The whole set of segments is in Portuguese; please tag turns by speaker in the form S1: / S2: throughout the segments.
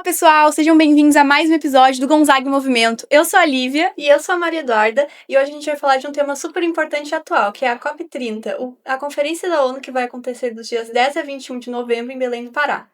S1: pessoal! Sejam bem-vindos a mais um episódio do Gonzaga em Movimento. Eu sou a Lívia.
S2: E eu sou a Maria Eduarda. E hoje a gente vai falar de um tema super importante e atual, que é a COP30, a conferência da ONU que vai acontecer dos dias 10 a 21 de novembro em Belém do Pará.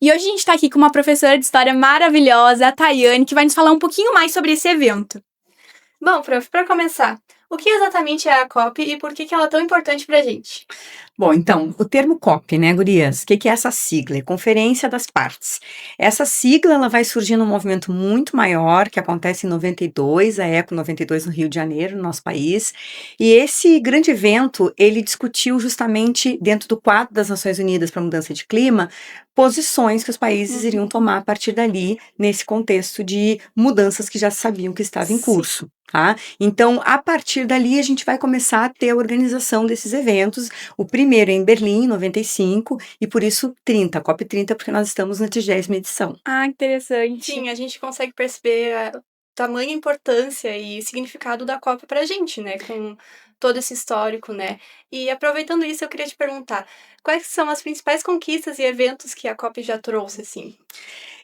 S1: E hoje a gente tá aqui com uma professora de história maravilhosa, a Tayane, que vai nos falar um pouquinho mais sobre esse evento.
S2: Bom, prof, para começar, o que exatamente é a COP e por que ela é tão importante pra gente?
S3: Bom, então, o termo COP, né, gurias? O que é essa sigla? É Conferência das Partes. Essa sigla, ela vai surgir num movimento muito maior, que acontece em 92, a Eco 92 no Rio de Janeiro, no nosso país. E esse grande evento, ele discutiu justamente, dentro do quadro das Nações Unidas para a Mudança de Clima, posições que os países iriam tomar a partir dali, nesse contexto de mudanças que já sabiam que estava em curso. Tá? Então, a partir dali, a gente vai começar a ter a organização desses eventos. O primeiro é em Berlim, em 95, e por isso 30, COP30, porque nós estamos na 30ª edição.
S1: Ah, interessante.
S2: Sim, a gente consegue perceber a tamanha importância e significado da COP pra gente, né? Com todo esse histórico, né? E aproveitando isso, eu queria te perguntar, quais são as principais conquistas e eventos que a COP já trouxe, assim?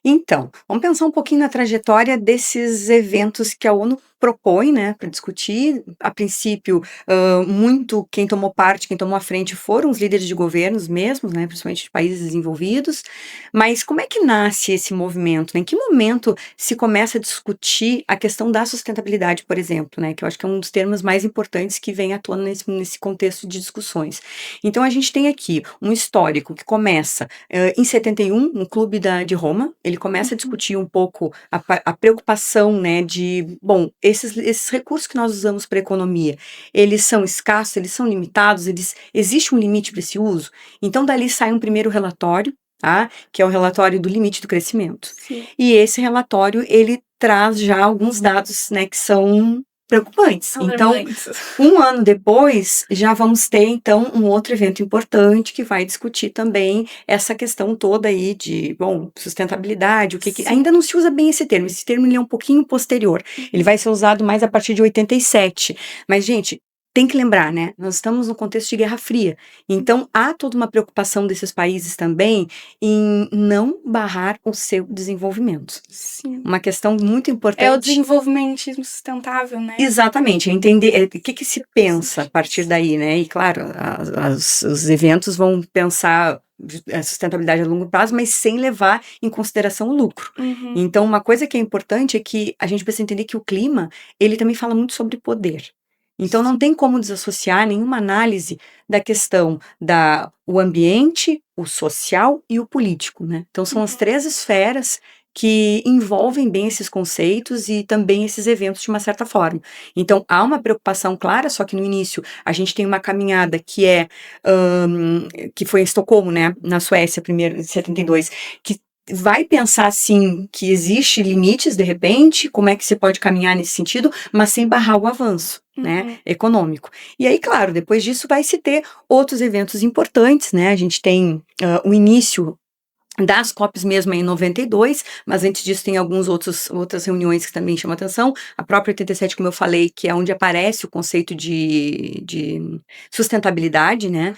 S3: Então, vamos pensar um pouquinho na trajetória desses eventos que a ONU propõe, né, para discutir. A princípio, muito quem tomou parte, quem tomou a frente foram os líderes de governos mesmos, né, principalmente de países desenvolvidos. Mas como é que nasce esse movimento, né? Em que momento se começa a discutir a questão da sustentabilidade, por exemplo, né, que eu acho que é um dos termos mais importantes que vem à tona nesse contexto de discussões. Então, a gente tem aqui um histórico que começa em 71, no Clube de Roma. Ele começa a discutir um pouco a preocupação, né, de, bom, esses recursos que nós usamos para a economia, eles são escassos, eles são limitados, existe um limite para esse uso? Então, dali sai um primeiro relatório, tá, que é o relatório do limite do crescimento.
S1: Sim.
S3: E esse relatório, ele traz já alguns dados, né, que são preocupantes. Então, um ano depois, já vamos ter, então, um outro evento importante que vai discutir também essa questão toda aí de, bom, sustentabilidade, ainda não se usa bem esse termo ele é um pouquinho posterior, ele vai ser usado mais a partir de 87, mas, gente, tem que lembrar, né, nós estamos no contexto de Guerra Fria, então há toda uma preocupação desses países também em não barrar o seu desenvolvimento.
S1: Sim.
S3: Uma questão muito importante.
S1: É o desenvolvimentismo sustentável, né?
S3: Exatamente, é entender o que se pensa a partir daí, né? E claro, os eventos vão pensar a sustentabilidade a longo prazo, mas sem levar em consideração o lucro.
S1: Uhum.
S3: Então, uma coisa que é importante é que a gente precisa entender que o clima, ele também fala muito sobre poder. Então, não tem como desassociar nenhuma análise da questão o ambiente, o social e o político, né? Então, são as três esferas que envolvem bem esses conceitos e também esses eventos de uma certa forma. Então, há uma preocupação clara, só que no início a gente tem uma caminhada que foi em Estocolmo, né, na Suécia, primeiro, em 72, que vai pensar, sim, que existe limites, de repente, como é que você pode caminhar nesse sentido, mas sem barrar o avanço, né, econômico. E aí, claro, depois disso vai se ter outros eventos importantes, né, a gente tem o início das COPs mesmo em 92, mas antes disso tem outras reuniões que também chamam atenção, a própria 87, como eu falei, que é onde aparece o conceito de sustentabilidade, né,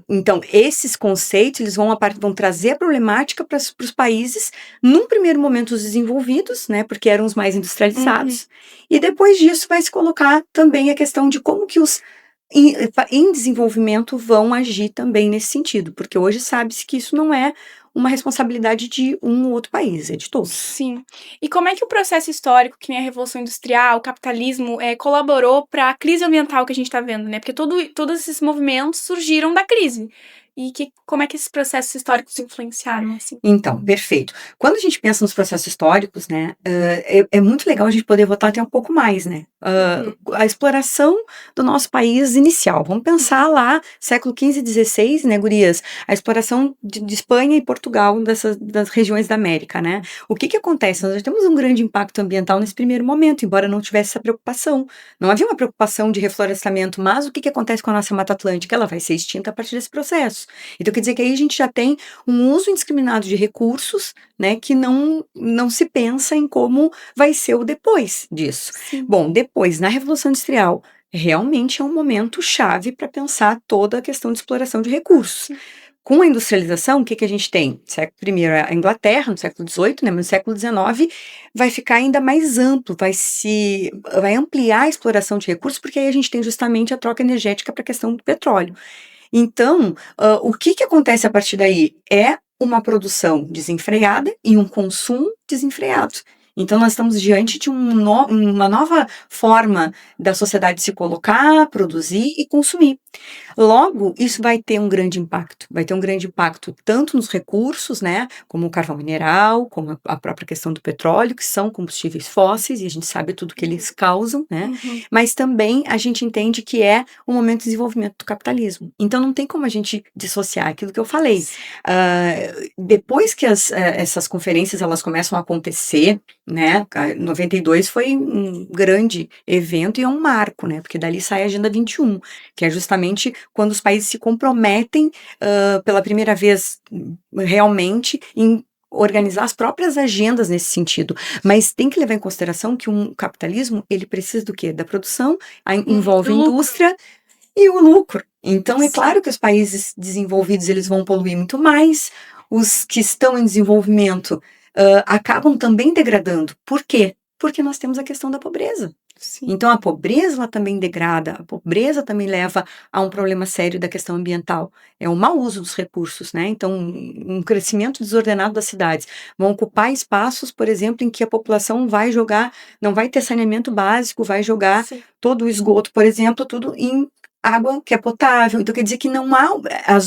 S3: então esses conceitos, eles vão trazer a problemática para os países, num primeiro momento os desenvolvidos, né, porque eram os mais industrializados, e depois disso vai se colocar também a questão de como que os em desenvolvimento vão agir também nesse sentido, porque hoje sabe-se que isso não é uma responsabilidade de um ou outro país, é de todos.
S1: Sim. E como é que o processo histórico, que nem a Revolução Industrial, o capitalismo, colaborou para a crise ambiental que a gente está vendo, né? Porque todos esses movimentos surgiram da crise. E como é que esses processos históricos influenciaram, assim?
S3: Então, perfeito. Quando a gente pensa nos processos históricos, né, é muito legal a gente poder voltar até um pouco mais, né? A exploração do nosso país inicial. Vamos pensar lá, século XV e XVI, né, gurias? A exploração de Espanha e Portugal, das regiões da América, né? O que acontece? Nós já temos um grande impacto ambiental nesse primeiro momento, embora não tivesse essa preocupação. Não havia uma preocupação de reflorestamento, mas o que acontece com a nossa Mata Atlântica? Ela vai ser extinta a partir desse processo. Então, quer dizer que aí a gente já tem um uso indiscriminado de recursos, né, que não se pensa em como vai ser o depois disso.
S1: Sim.
S3: Bom, depois, na Revolução Industrial, realmente é um momento chave para pensar toda a questão de exploração de recursos. Com a industrialização, o que a gente tem? Primeiro, a Inglaterra, no século XVIII, né, mas no século XIX, vai ficar ainda mais amplo, vai ampliar a exploração de recursos, porque aí a gente tem justamente a troca energética para a questão do petróleo. Então, o que acontece a partir daí? É uma produção desenfreada e um consumo desenfreado. Então, nós estamos diante de uma nova forma da sociedade se colocar, produzir e consumir. Logo, isso vai ter um grande impacto. Vai ter um grande impacto tanto nos recursos, né, como o carvão mineral, como a própria questão do petróleo, que são combustíveis fósseis, e a gente sabe tudo que eles causam, né? Mas também a gente entende que é um momento de desenvolvimento do capitalismo. Então, não tem como a gente dissociar aquilo que eu falei. Depois que essas conferências elas começam a acontecer, né, 92 foi um grande evento e é um marco, né, porque dali sai a Agenda 21, que é justamente quando os países se comprometem pela primeira vez realmente em organizar as próprias agendas nesse sentido, mas tem que levar em consideração que um capitalismo, ele precisa do quê? Da produção, envolve a indústria e o lucro. Então, é claro que os países desenvolvidos, eles vão poluir muito mais, os que estão em desenvolvimento acabam também degradando. Por quê? Porque nós temos a questão da pobreza.
S1: Sim.
S3: Então, a pobreza ela também degrada, a pobreza também leva a um problema sério da questão ambiental. É o mau uso dos recursos, né? Então, um crescimento desordenado das cidades. Vão ocupar espaços, por exemplo, em que a população não vai ter saneamento básico, vai jogar todo o esgoto, por exemplo, tudo em água que é potável. Então, quer dizer que não há...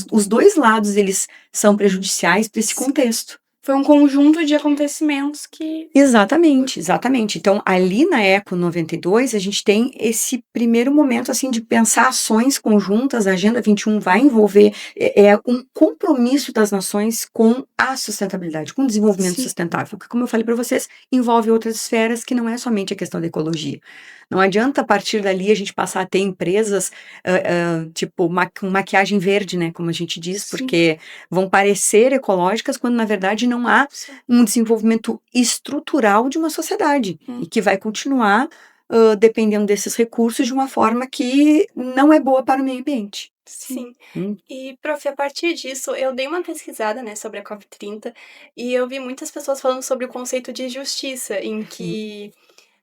S3: os dois lados, eles são prejudiciais para esse contexto.
S1: Foi um conjunto de acontecimentos que...
S3: Exatamente. Então, ali na Eco 92, a gente tem esse primeiro momento, assim, de pensar ações conjuntas. A Agenda 21 vai envolver um compromisso das nações com a sustentabilidade, com o desenvolvimento sustentável, que, como eu falei para vocês, envolve outras esferas que não é somente a questão da ecologia. Não adianta, a partir dali, a gente passar a ter empresas, tipo, com maquiagem verde, né, como a gente diz, porque vão parecer ecológicas, quando, na verdade, não há um desenvolvimento estrutural de uma sociedade, e que vai continuar dependendo desses recursos de uma forma que não é boa para o meio ambiente.
S2: Sim. E, prof, a partir disso, eu dei uma pesquisada, né, sobre a COP30, e eu vi muitas pessoas falando sobre o conceito de justiça, em que...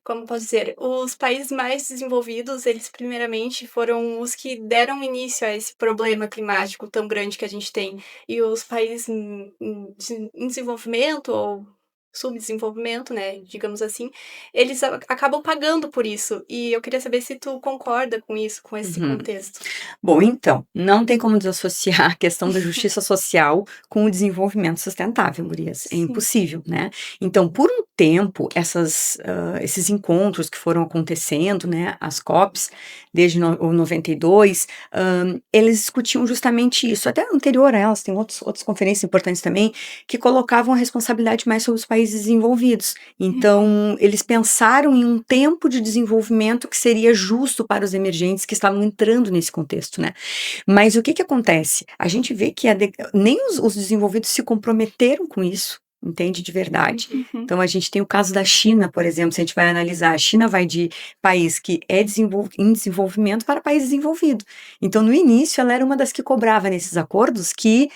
S2: Como posso dizer, os países mais desenvolvidos, eles primeiramente foram os que deram início a esse problema climático tão grande que a gente tem. E os países em desenvolvimento ou subdesenvolvimento, né, digamos assim, eles acabam pagando por isso. E eu queria saber se tu concorda com isso, com esse contexto.
S3: Bom, então, não tem como desassociar a questão da justiça social com o desenvolvimento sustentável, gurias. É impossível, né? Então, por um tempo, esses encontros que foram acontecendo, né, as COPs, desde o 92, eles discutiam justamente isso. Até anterior a elas, tem outras conferências importantes também, que colocavam a responsabilidade mais sobre os países desenvolvidos. Então, eles pensaram em um tempo de desenvolvimento que seria justo para os emergentes que estavam entrando nesse contexto, né? Mas o que acontece? A gente vê que nem os desenvolvidos se comprometeram com isso, entende? De verdade. Então, a gente tem o caso da China, por exemplo, se a gente vai analisar, a China vai de país que é em desenvolvimento para país desenvolvido. Então, no início, ela era uma das que cobrava nesses acordos que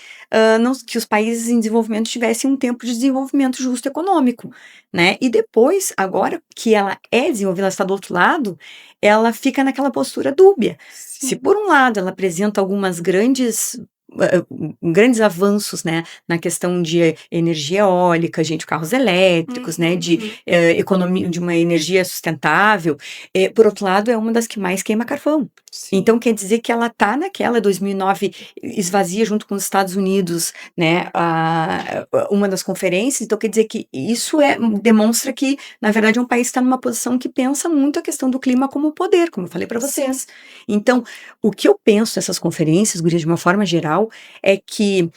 S3: os países em desenvolvimento tivessem um tempo de desenvolvimento justo econômico, né? E depois, agora que ela é desenvolvida, ela está do outro lado, ela fica naquela postura dúbia. Se por um lado ela apresenta algumas grandes grandes avanços, né, na questão de energia eólica, gente, carros elétricos, né, de economia, de uma energia sustentável. Por outro lado, é uma das que mais queima carvão.
S1: Sim.
S3: Então, quer dizer que ela tá naquela 2009, esvazia junto com os Estados Unidos, né, uma das conferências. Então, quer dizer que isso demonstra que, na verdade, é um país que está numa posição que pensa muito a questão do clima como poder, como eu falei para vocês. Então, o que eu penso nessas conferências, gurias, de uma forma geral, é que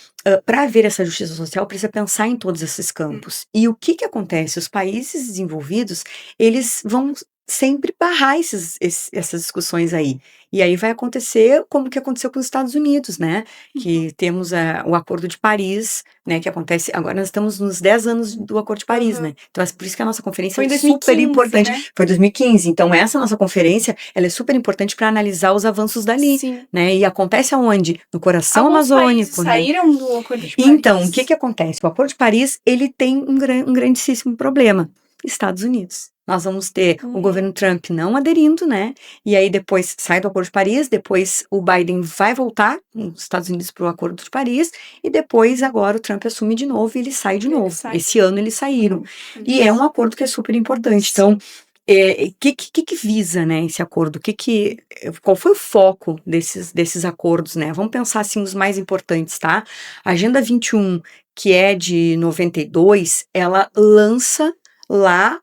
S3: para haver essa justiça social, precisa pensar em todos esses campos. E o que acontece? Os países desenvolvidos, eles vão sempre barrar essas discussões aí. E aí vai acontecer como que aconteceu com os Estados Unidos, né? Que temos o Acordo de Paris, né? Que acontece, agora nós estamos nos 10 anos do Acordo de Paris, né? Então, por isso que a nossa conferência
S1: Foi em
S3: é
S1: 2015,
S3: super importante.
S1: né?
S3: Foi 2015. Então, essa nossa conferência, ela é super importante para analisar os avanços dali,
S1: Sim.
S3: né? E acontece aonde? No coração
S1: Alguns
S3: amazônico,
S1: países
S3: né?
S1: saíram do Acordo de Paris.
S3: Então, o que acontece? O Acordo de Paris, ele tem um grandíssimo problema. Estados Unidos. Nós vamos ter o governo Trump não aderindo, né? E aí depois sai do Acordo de Paris, depois o Biden vai voltar, os Estados Unidos, para o Acordo de Paris, e depois agora o Trump assume de novo e ele sai de novo. Esse ano eles saíram. E é um acordo que é super importante. Então, o que visa, né, esse acordo? Qual foi o foco desses acordos, né? Vamos pensar, assim, os mais importantes, tá? A Agenda 21, que é de 92, ela lança lá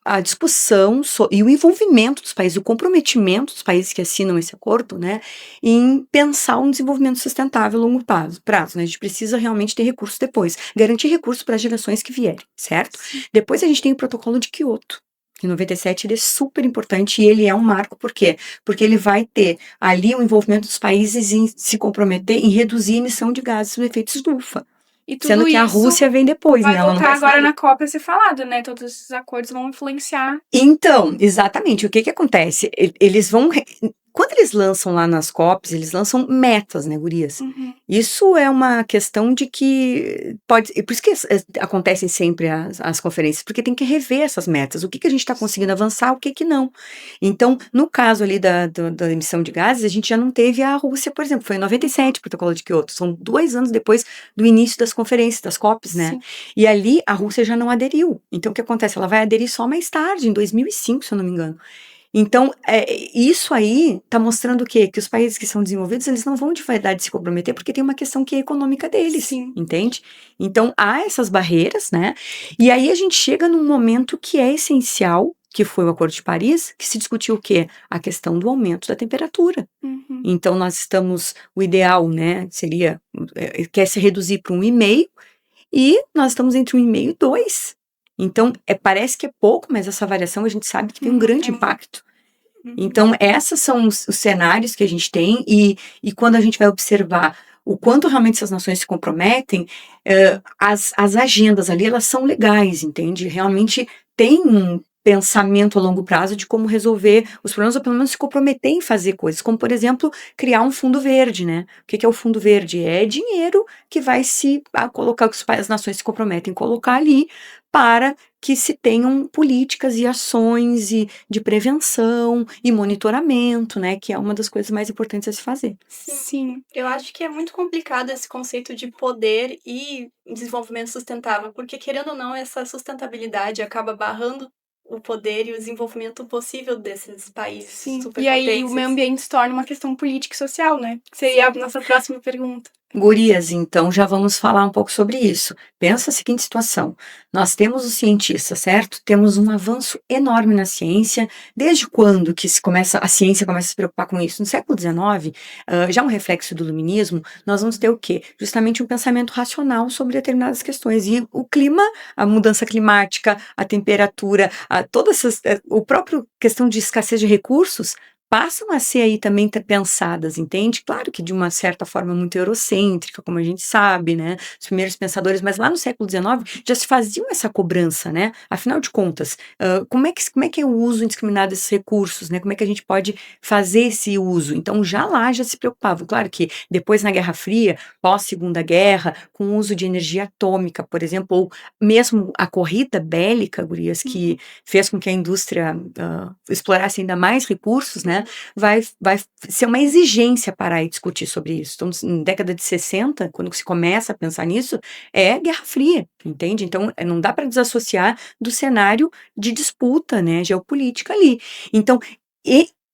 S3: a discussão e o envolvimento dos países, o comprometimento dos países que assinam esse acordo, né, em pensar um desenvolvimento sustentável a longo prazo, né, a gente precisa realmente ter recursos depois, garantir recursos para as gerações que vierem, certo? Depois a gente tem o protocolo de Kyoto, que em 97 ele é super importante e ele é um marco, por quê? Porque ele vai ter ali o envolvimento dos países em se comprometer em reduzir a emissão de gases do efeito estufa.
S1: E tudo
S3: Sendo que a
S1: isso
S3: Rússia vem depois,
S1: vai
S3: né? Ela não
S1: voltar
S3: vai
S1: agora
S3: sair.
S1: na COP a ser falado, né? Todos esses acordos vão influenciar.
S3: Então, exatamente, o que acontece? Eles vão... Quando eles lançam lá nas COPs, eles lançam metas, né, gurias? Isso é uma questão de que pode... Por isso que acontecem sempre as conferências, porque tem que rever essas metas. O que a gente está conseguindo avançar, o que não. Então, no caso ali da emissão de gases, a gente já não teve a Rússia, por exemplo, foi em 97 o protocolo de Kyoto. São 2 anos depois do início das conferências, das COPs, né?
S1: Sim.
S3: E ali a Rússia já não aderiu. Então, o que acontece? Ela vai aderir só mais tarde, em 2005, se eu não me engano. Então, isso aí está mostrando o quê? Que os países que são desenvolvidos, eles não vão de verdade se comprometer, porque tem uma questão que é econômica deles,
S1: Sim.
S3: entende? Então, há essas barreiras, né? E aí a gente chega num momento que é essencial, que foi o Acordo de Paris, que se discutiu o quê? A questão do aumento da temperatura. Então, nós estamos, o ideal, né, seria, quer se reduzir para 1,5, e nós estamos entre 1,5 e 2. Então, parece que é pouco, mas essa variação a gente sabe que tem um grande impacto. Então, esses são os cenários que a gente tem, e quando a gente vai observar o quanto realmente essas nações se comprometem, as agendas ali, elas são legais, entende? Realmente tem um pensamento a longo prazo de como resolver os problemas, ou pelo menos se comprometer em fazer coisas, como, por exemplo, criar um fundo verde, né? O que é o fundo verde? É dinheiro que vai colocar, que as nações se comprometem em colocar ali, para que se tenham políticas e ações de prevenção e monitoramento, né? Que é uma das coisas mais importantes a se fazer.
S1: Sim.
S2: Eu acho que é muito complicado esse conceito de poder e desenvolvimento sustentável, porque, querendo ou não, essa sustentabilidade acaba barrando o poder e o desenvolvimento possível desses países.
S1: Sim. E aí o meio ambiente se torna uma questão política e social, né? Que seria a nossa próxima pergunta.
S3: Gurias, então já vamos falar um pouco sobre isso. Pensa a seguinte situação: nós temos os cientistas, certo? Temos um avanço enorme na ciência. Desde quando que a ciência começa a se preocupar com isso? No século XIX, já um reflexo do iluminismo, nós vamos ter o quê? Justamente um pensamento racional sobre determinadas questões. E o clima, a mudança climática, a temperatura, o próprio questão de escassez de recursos, passam a ser aí também pensadas, entende? Claro que de uma certa forma muito eurocêntrica, como a gente sabe, né? Os primeiros pensadores, mas lá no século XIX já se faziam essa cobrança, né? Afinal de contas, como é que é o uso indiscriminado desses recursos, né? Como é que a gente pode fazer esse uso? Então, já se preocupavam. Claro que depois na Guerra Fria, pós-Segunda Guerra, com o uso de energia atômica, por exemplo, ou mesmo a corrida bélica, gurias, que fez com que a indústria explorasse ainda mais recursos, né? né? Vai ser uma exigência parar e discutir sobre isso. Então, na década de 60, quando se começa a pensar nisso, é Guerra Fria, entende? Então, não dá para desassociar do cenário de disputa, né, geopolítica ali. Então,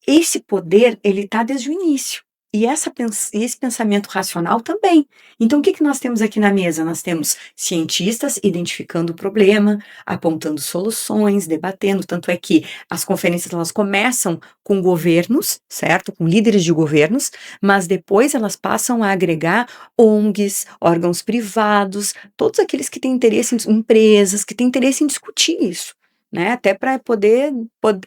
S3: esse poder, ele está desde o início. E esse pensamento racional também. Então, o que nós temos aqui na mesa? Nós temos cientistas identificando o problema, apontando soluções, debatendo. Tanto é que as conferências elas começam com governos, certo? Com líderes de governos, mas depois elas passam a agregar ONGs, órgãos privados, todos aqueles que têm interesse, empresas que têm interesse em discutir isso. Né, até para poder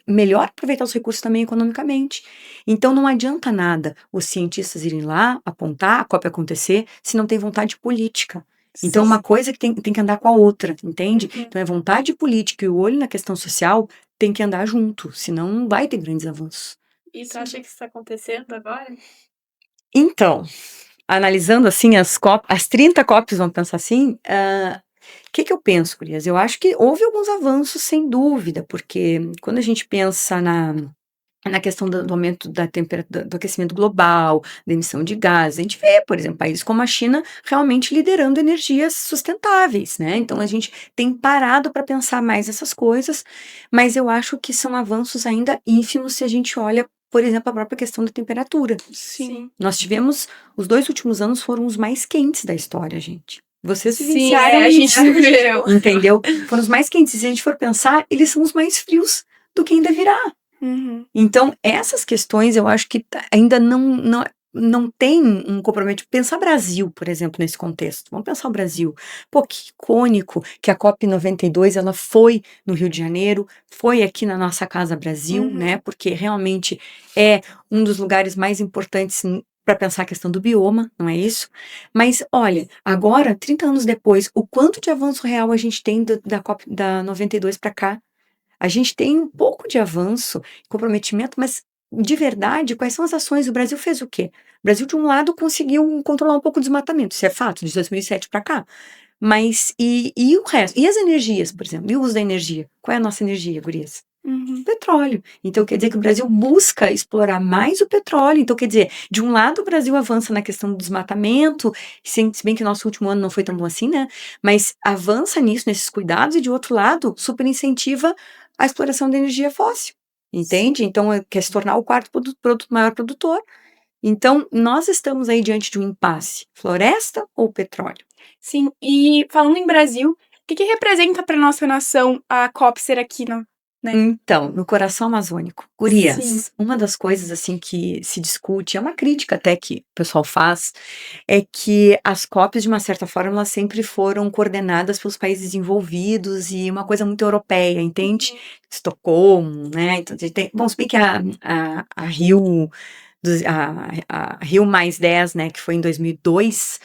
S3: melhor aproveitar os recursos também economicamente. Então não adianta nada os cientistas irem lá, apontar, a COP acontecer, se não tem vontade política. Então uma coisa que tem que andar com a outra, entende? Então é vontade política e o olho na questão social tem que andar junto, senão não vai ter grandes avanços.
S2: E tu acha que isso está acontecendo agora?
S3: Então, analisando assim as 30 COPs, vamos pensar assim, o que eu penso, Gurias? Eu acho que houve alguns avanços, sem dúvida, porque quando a gente pensa na questão do aumento da temperatura, do aquecimento global, da emissão de gases, a gente vê, por exemplo, países como a China realmente liderando energias sustentáveis, né? Então a gente tem parado para pensar mais essas coisas, mas eu acho que são avanços ainda ínfimos se a gente olha, por exemplo, a própria questão da temperatura.
S1: Sim.
S3: Nós tivemos, os 2 últimos anos foram os mais quentes da história, gente. Vocês
S1: Sim,
S3: vivenciaram
S1: a gente
S3: isso,
S1: viveu.
S3: entendeu? Foram os mais quentes. Se a gente for pensar, eles são os mais frios do que ainda virá.
S1: Uhum.
S3: Então, essas questões eu acho que ainda não tem um comprometimento. Pensar Brasil, por exemplo, nesse contexto. Vamos pensar o Brasil. Pô, que icônico que a COP92 ela foi no Rio de Janeiro, foi aqui na nossa Casa Brasil, né? Porque realmente é um dos lugares mais importantes para pensar a questão do bioma, não é isso? Mas, olha, agora, 30 anos depois, o quanto de avanço real a gente tem da COP da 92 para cá? A gente tem um pouco de avanço, comprometimento, mas de verdade, quais são as ações? O Brasil fez o quê? O Brasil, de um lado, conseguiu controlar um pouco o desmatamento, isso é fato, de 2007 para cá. Mas, e o resto? E as energias, por exemplo? E o uso da energia? Qual é a nossa energia, gurias? Petróleo. Então, quer dizer que o Brasil busca explorar mais o petróleo. Então, quer dizer, de um lado, o Brasil avança na questão do desmatamento, se bem que o nosso último ano não foi tão bom assim, né? Mas avança nisso, nesses cuidados, e de outro lado, super incentiva a exploração da energia fóssil. Entende? Então, quer se tornar o quarto maior produtor. Então, nós estamos aí diante de um impasse: floresta ou petróleo?
S1: Sim, e falando em Brasil, o que representa para nossa nação a COP ser aqui, né?
S3: Então, no coração amazônico. Gurias,
S1: Sim.
S3: uma das coisas assim que se discute, é uma crítica até que o pessoal faz, é que as COPs, de uma certa forma, elas sempre foram coordenadas pelos países envolvidos e uma coisa muito europeia, entende? Estocolmo, né? Então, a gente tem, bom, se bem que a Rio, a Rio mais 10, né, que foi em 2002,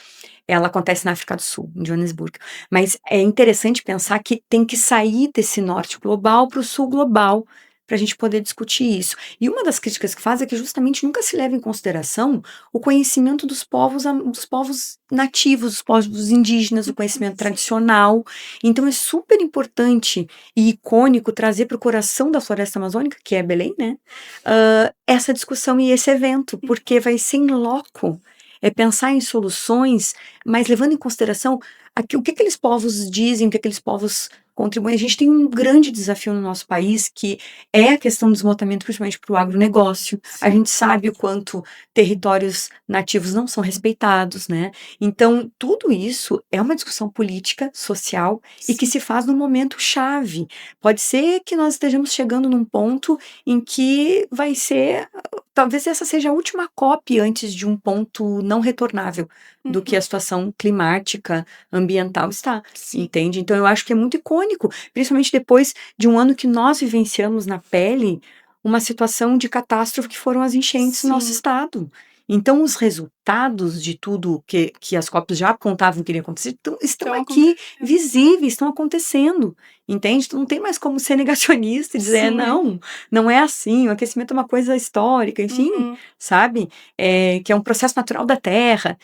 S3: ela acontece na África do Sul, em Joanesburgo. Mas é interessante pensar que tem que sair desse norte global para o sul global, para a gente poder discutir isso. E uma das críticas que faz é que justamente nunca se leva em consideração o conhecimento dos povos nativos, dos povos indígenas, o conhecimento tradicional. Então é super importante e icônico trazer para o coração da floresta amazônica, que é Belém, né? Essa discussão e esse evento, porque vai ser em loco. É pensar em soluções, mas levando em consideração o que aqueles povos dizem, o que aqueles povos contribuem. A gente tem um grande desafio no nosso país, que é a questão do desmatamento, principalmente para o agronegócio. A gente sabe o quanto territórios nativos não são respeitados, né? Então, tudo isso é uma discussão política, social, e que se faz num momento chave. Pode ser que nós estejamos chegando num ponto em que vai ser... Talvez essa seja a última COP antes de um ponto não retornável do que a situação climática, ambiental está, entende? Então eu acho que é muito icônico, principalmente depois de um ano que nós vivenciamos na pele uma situação de catástrofe que foram as enchentes no nosso estado. Então os resultados de tudo que as COPs já apontavam que iria acontecer estão aqui visíveis, estão acontecendo, entende? Então não tem mais como ser negacionista e dizer, não é assim, o aquecimento é uma coisa histórica, enfim, sabe? Que é um processo natural da Terra.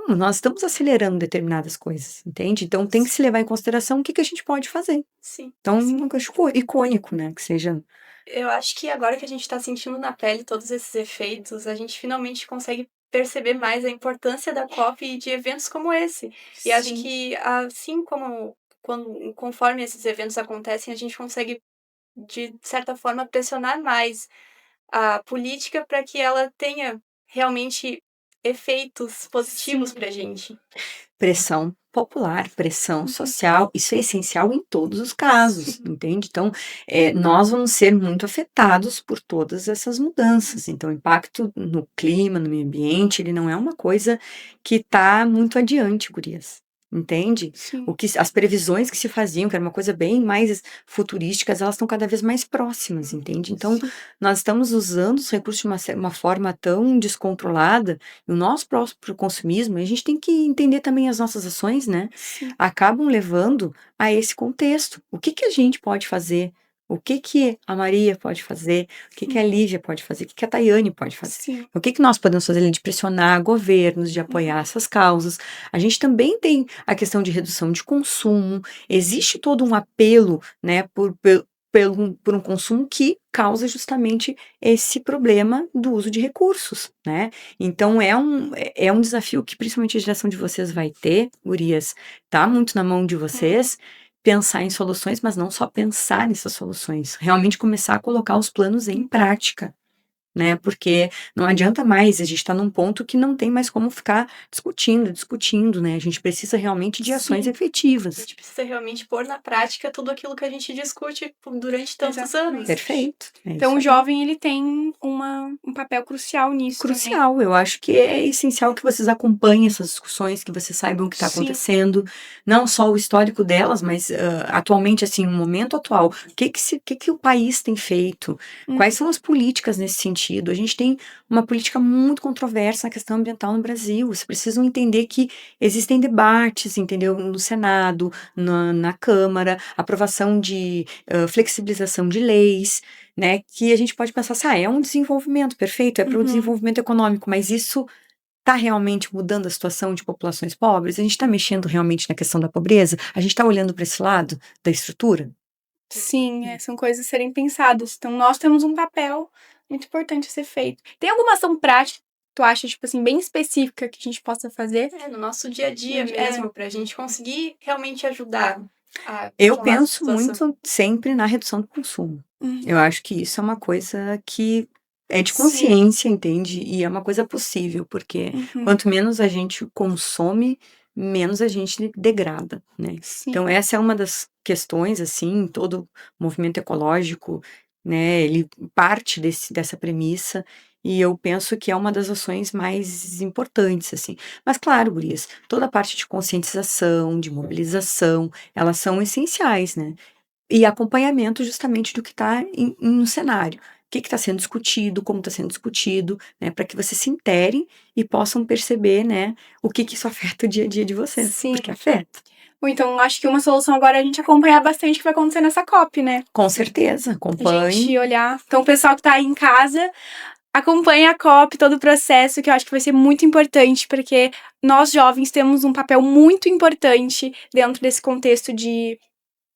S3: Nós estamos acelerando determinadas coisas, entende? Então tem que se levar em consideração o que a gente pode fazer.
S2: Sim.
S3: Então eu acho icônico, né, que seja
S2: Eu acho que agora que a gente tá sentindo na pele todos esses efeitos, a gente finalmente consegue perceber mais a importância da COP e de eventos como esse. E acho
S1: Sim.
S2: que, assim como conforme esses eventos acontecem, a gente consegue, de certa forma, pressionar mais a política para que ela tenha realmente efeitos positivos
S1: Sim.
S2: pra gente.
S3: Pressão popular, pressão social, isso é essencial em todos os casos,
S1: Sim.
S3: entende? Então, nós vamos ser muito afetados por todas essas mudanças. Então, o impacto no clima, no meio ambiente, ele não é uma coisa que está muito adiante, gurias. Entende?
S1: Sim.
S3: As previsões que se faziam, que era uma coisa bem mais futurísticas, elas estão cada vez mais próximas, entende? Então,
S1: Sim.
S3: nós estamos usando os recursos de uma forma tão descontrolada, e o nosso próprio consumismo, a gente tem que entender também as nossas ações, né?
S1: Sim.
S3: Acabam levando a esse contexto. O que que a gente pode fazer? O que que a Maria pode fazer? O que que a Lívia pode fazer? O que que a Tayane pode fazer?
S1: Sim.
S3: O que que nós podemos fazer além de pressionar governos, de apoiar essas causas? A gente também tem a questão de redução de consumo. Existe todo um apelo, né, por um consumo que causa justamente esse problema do uso de recursos, né? Então é um desafio que principalmente a geração de vocês vai ter, gurias, tá muito na mão de vocês, pensar em soluções, mas não só pensar nessas soluções, realmente começar a colocar os planos em prática, né? Porque não adianta mais, a gente está num ponto que não tem mais como ficar discutindo, né? A gente precisa realmente de ações
S1: Sim.
S2: A
S3: efetivas.
S2: gente precisa realmente pôr na prática tudo aquilo que a gente discute durante tantos
S1: Exatamente.
S2: anos.
S3: Perfeito.
S1: Então,
S3: isso
S1: o
S3: aí.
S1: jovem, ele tem um papel crucial nisso também.
S3: Crucial, eu acho que é essencial que vocês acompanhem essas discussões, que vocês saibam o que está
S1: Sim.
S3: acontecendo, não só o histórico delas, mas atualmente, assim, no momento atual, o que o país tem feito, quais são as políticas nesse sentido. A gente tem uma política muito controversa na questão ambiental no Brasil, vocês precisam entender que existem debates, entendeu, no Senado, na Câmara, aprovação de flexibilização de leis, né, que a gente pode pensar assim, é um desenvolvimento, perfeito, é para o desenvolvimento econômico, mas isso está realmente mudando a situação de populações pobres? A gente está mexendo realmente na questão da pobreza? A gente está olhando para esse lado da estrutura?
S1: Sim, são coisas a serem pensadas. Então, nós temos um papel muito importante a ser feito. Tem alguma ação prática que tu acha, tipo assim, bem específica que a gente possa fazer?
S2: No nosso dia a dia
S1: No dia-
S2: mesmo, pra gente conseguir realmente ajudar a
S3: Eu
S2: controlar essa
S3: penso
S2: situação.
S3: muito sempre na redução do consumo.
S1: Uhum.
S3: Eu acho que isso é uma coisa que é de
S1: Sim.
S3: consciência, entende? E é uma coisa possível, porque quanto menos a gente consome, menos a gente degrada, né?
S1: Sim.
S3: Então, essa é uma das questões, assim, todo movimento ecológico, né? Ele parte dessa premissa, e eu penso que é uma das ações mais importantes, assim. Mas, claro, gurias, toda a parte de conscientização, de mobilização, elas são essenciais, né? E acompanhamento justamente do que está no cenário. O que está sendo discutido, como está sendo discutido, né? Para que vocês se interem e possam perceber, né? O que isso afeta o dia a dia de vocês.
S1: Sim.
S3: Porque afeta.
S1: Ou então, acho que uma solução agora é a gente acompanhar bastante o que vai acontecer nessa COP, né?
S3: Com certeza,
S1: A
S3: acompanhe.
S1: gente olhar. Então, o pessoal que tá aí em casa, acompanhe a COP, todo o processo, que eu acho que vai ser muito importante, porque nós jovens temos um papel muito importante dentro desse contexto de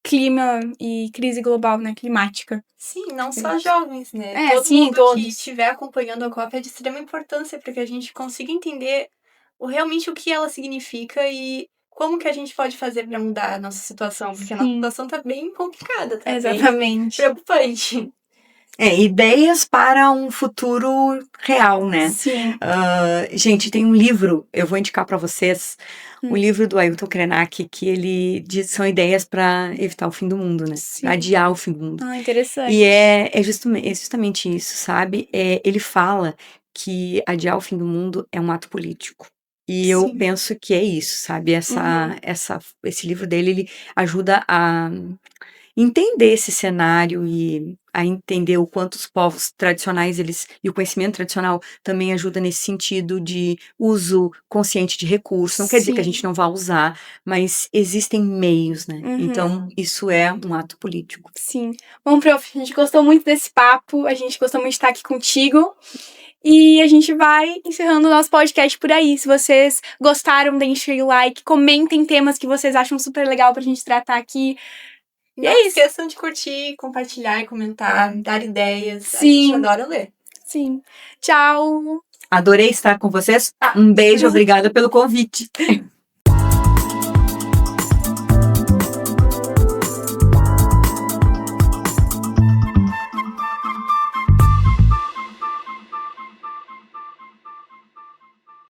S1: clima e crise global, né, climática.
S2: Sim, não só jovens, né?
S1: É,
S2: Todo
S1: sim,
S2: mundo que
S1: todos.
S2: estiver acompanhando a COP é de extrema importância para que a gente consiga entender realmente o que ela significa e como que a gente pode fazer para mudar a nossa situação, porque a nossa
S1: Sim.
S2: situação tá bem complicada, tá bem
S1: Exatamente.
S2: preocupante.
S3: Ideias para um futuro real, né?
S1: Sim.
S3: Gente, tem um livro, eu vou indicar para vocês, o livro do Ailton Krenak, que ele diz são ideias para evitar o fim do mundo, né?
S1: Sim.
S3: Adiar o fim do mundo.
S1: Ah, interessante.
S3: E é justamente isso, sabe? Ele fala que adiar o fim do mundo é um ato político. E eu
S1: Sim.
S3: penso que é isso, sabe? Esse livro dele, ele ajuda a entender esse cenário e a entender o quanto os povos tradicionais, e o conhecimento tradicional também ajuda nesse sentido de uso consciente de recursos. Não quer dizer que a
S1: Sim.
S3: gente não vá usar, mas existem meios, né?
S1: Uhum.
S3: Então, isso é um ato político.
S1: Sim. Bom, prof, a gente gostou muito desse papo, a gente gostou muito de estar aqui contigo. E a gente vai encerrando o nosso podcast por aí. Se vocês gostaram, deixem o like, comentem temas que vocês acham super legal pra gente tratar aqui.
S2: E
S1: E é
S2: não
S1: isso.
S2: esqueçam de curtir, compartilhar e comentar, dar ideias.
S1: Sim.
S2: A gente adora ler.
S1: Sim. Tchau!
S3: Adorei estar com vocês. Um beijo, obrigada pelo convite.